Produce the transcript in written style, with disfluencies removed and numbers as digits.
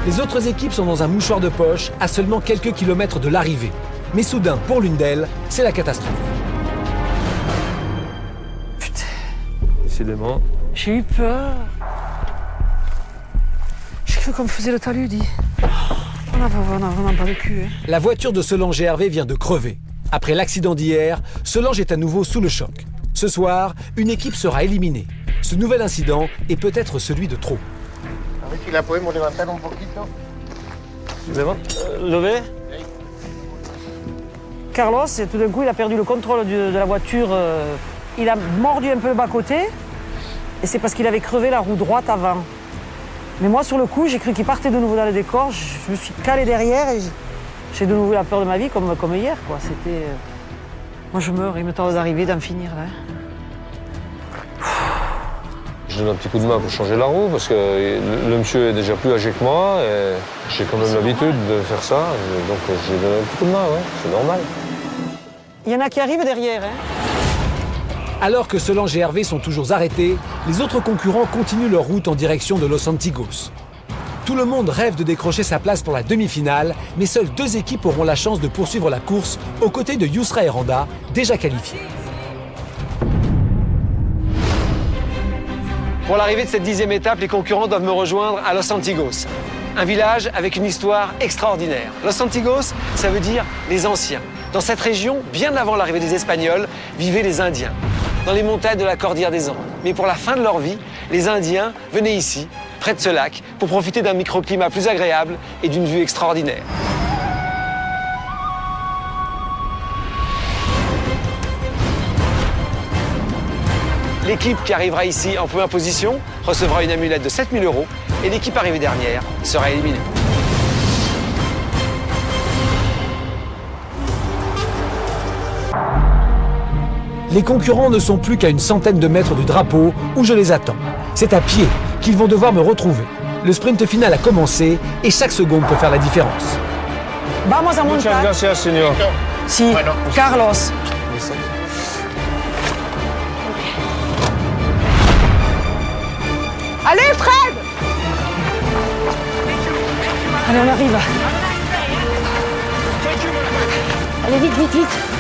Les autres équipes sont dans un mouchoir de poche, à seulement quelques kilomètres de l'arrivée. Mais soudain, pour l'une d'elles, c'est la catastrophe. Putain. Décidément. J'ai eu peur. J'ai cru qu'on me faisait le talus, dit. On n'a vraiment pas vécu. Hein. La voiture de Solange et Hervé vient de crever. Après l'accident d'hier, Solange est à nouveau sous le choc. Ce soir, une équipe sera éliminée. Ce nouvel incident est peut-être celui de trop. A ver si la podemos levantar un poquito. Levé. Carlos, et tout d'un coup, il a perdu le contrôle de la voiture. Il a mordu un peu le bas-côté. Et c'est parce qu'il avait crevé la roue droite avant. Mais moi, sur le coup, j'ai cru qu'il partait de nouveau dans le décor. Je me suis calé derrière et j'ai de nouveau la peur de ma vie, comme hier, quoi. C'était... Moi, je meurs, il me tarde d'arriver, d'en finir, là. Je donne un petit coup de main pour changer la roue parce que le monsieur est déjà plus âgé que moi et j'ai quand même l'habitude de faire ça. Donc je lui donne un petit coup de main, ouais, c'est normal. Il y en a qui arrivent derrière, hein. Alors que Solange et Hervé sont toujours arrêtés, les autres concurrents continuent leur route en direction de Los Antigos. Tout le monde rêve de décrocher sa place pour la demi-finale, mais seules 2 équipes auront la chance de poursuivre la course aux côtés de Yousra et Randa, déjà qualifiés. Pour l'arrivée de cette 10e étape, les concurrents doivent me rejoindre à Los Antigos. Un village avec une histoire extraordinaire. Los Antigos, ça veut dire les anciens. Dans cette région, bien avant l'arrivée des Espagnols, vivaient les Indiens, dans les montagnes de la Cordillère des Andes. Mais pour la fin de leur vie, les Indiens venaient ici, près de ce lac, pour profiter d'un microclimat plus agréable et d'une vue extraordinaire. L'équipe qui arrivera ici en première position recevra une amulette de 7 000 € et l'équipe arrivée dernière sera éliminée. Les concurrents ne sont plus qu'à une centaine de mètres du drapeau où je les attends. C'est à pied qu'ils vont devoir me retrouver. Le sprint final a commencé et chaque seconde peut faire la différence. Vamos a Muchas montar. gracias, señor. Si, Bueno. Carlos. Allez, Fred! Allez, on arrive. Allez, vite, vite, vite.